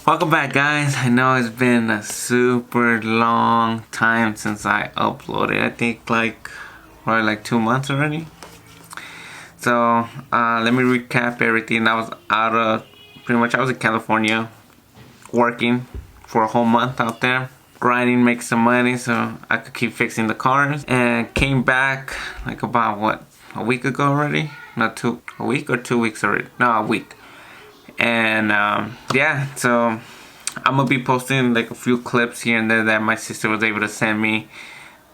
Welcome back, guys. I know it's been a super long time since I uploaded. I think probably like 2 months already. So let me recap everything. I was I was in California working for a whole month out there, grinding, make some money so I could keep fixing the cars, and came back like about a week ago already. A week or 2 weeks already. No, a week. And yeah, so I'm gonna be posting like a few clips here and there that my sister was able to send me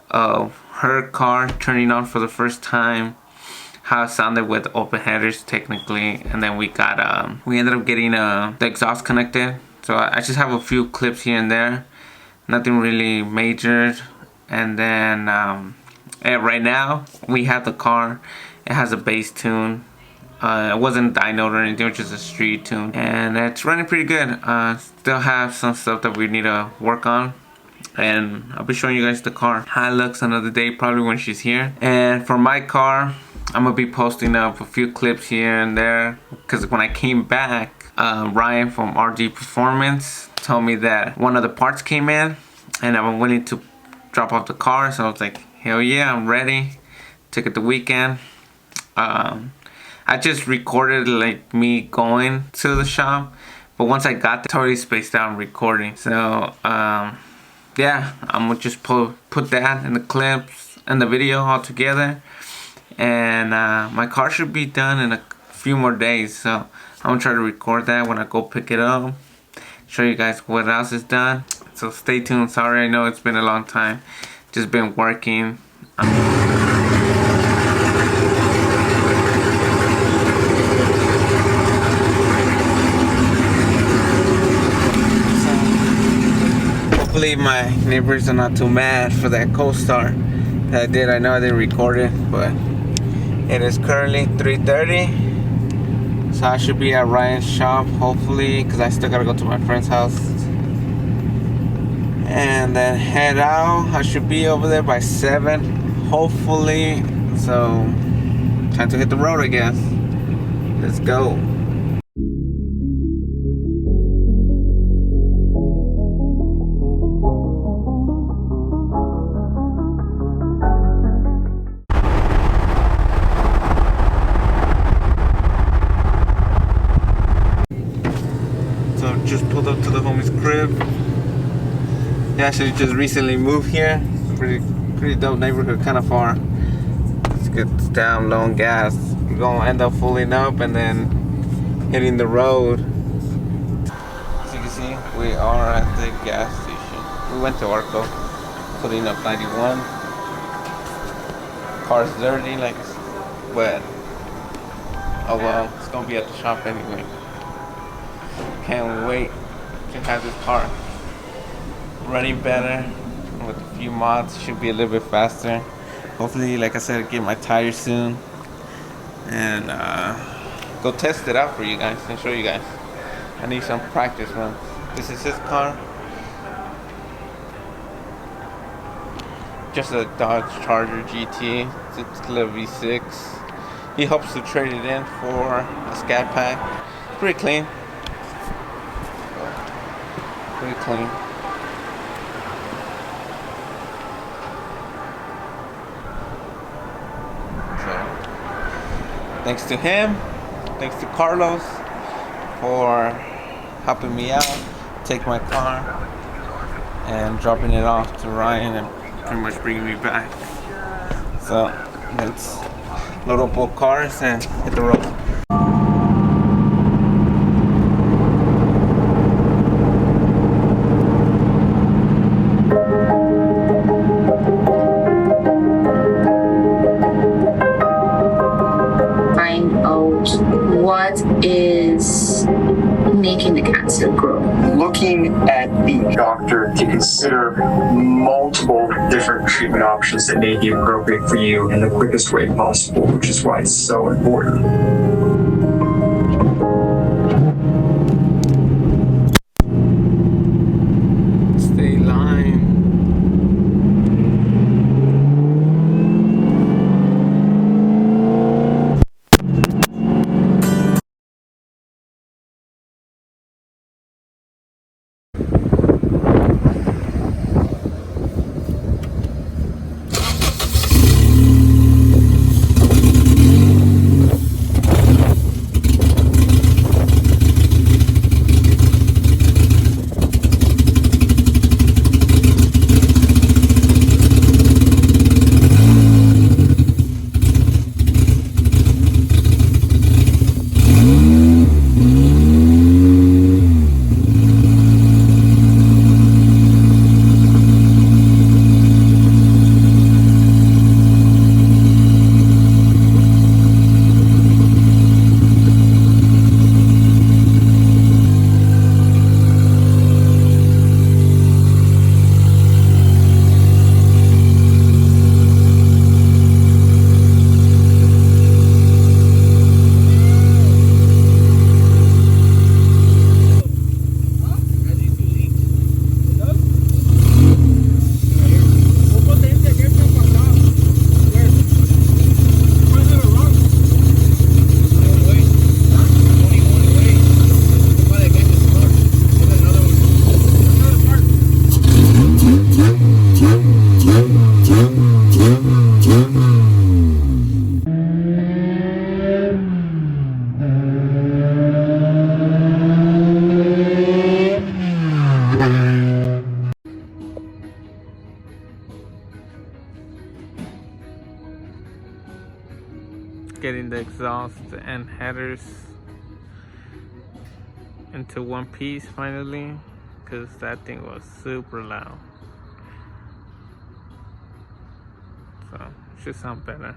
of her car turning on for the first time, how it sounded with open headers technically, and then we ended up getting the exhaust connected. So I just have a few clips here and there, nothing really major. And then right now we have the car. It has a bass tune. It wasn't dynoed or anything, it was just a street tune, and it's running pretty good. Still have some stuff that we need to work on, and I'll be showing you guys the car, how it looks another day, probably when she's here. And for my car, I'm gonna be posting up a few clips here and there, because when I came back, Ryan from RG Performance told me that one of the parts came in and I'm willing to drop off the car. So I was like, hell yeah, I'm ready. Took it the weekend. I just recorded like me going to the shop, but once I got there, totally spaced out recording. So yeah, I'm gonna just put that in the clips and the video all together, and my car should be done in a few more days. So I'm gonna try to record that when I go pick it up, show you guys what else is done. So stay tuned. Sorry, I know it's been a long time, just been working. Hopefully my neighbors are not too mad for that cold start that I did. I know I didn't record it, but it is currently 3:30, so I should be at Ryan's shop hopefully, because I still gotta go to my friend's house and then head out. I should be over there by 7 hopefully. So time to hit the road, I guess. Let's go. Just pulled up to the homie's crib. He actually just recently moved here. Pretty dope neighborhood, kind of far. It's good, it's down low on gas. We're gonna end up filling up and then hitting the road. As you can see, we are at the gas station. We went to Arco, putting up 91. Car's dirty, like it's wet. Oh well, it's gonna be at the shop anyway. Can't wait to have this car running better with a few mods. Should be a little bit faster. Hopefully, like I said, get my tires soon and go test it out for you guys and show you guys. I need some practice runs. This is his car, just a Dodge Charger GT. It's a little V6. He hopes to trade it in for a Scat Pack. Pretty clean. Pretty clean. So, thanks to him, thanks to Carlos for helping me out, take my car and dropping it off to Ryan and pretty much bringing me back. So let's load up both cars and hit the road. What is making the cancer grow? Looking at the doctor to consider multiple different treatment options that may be appropriate for you in the quickest way possible, which is why it's so important. exhaust and headers into one piece finally, because that thing was super loud. So it should sound better.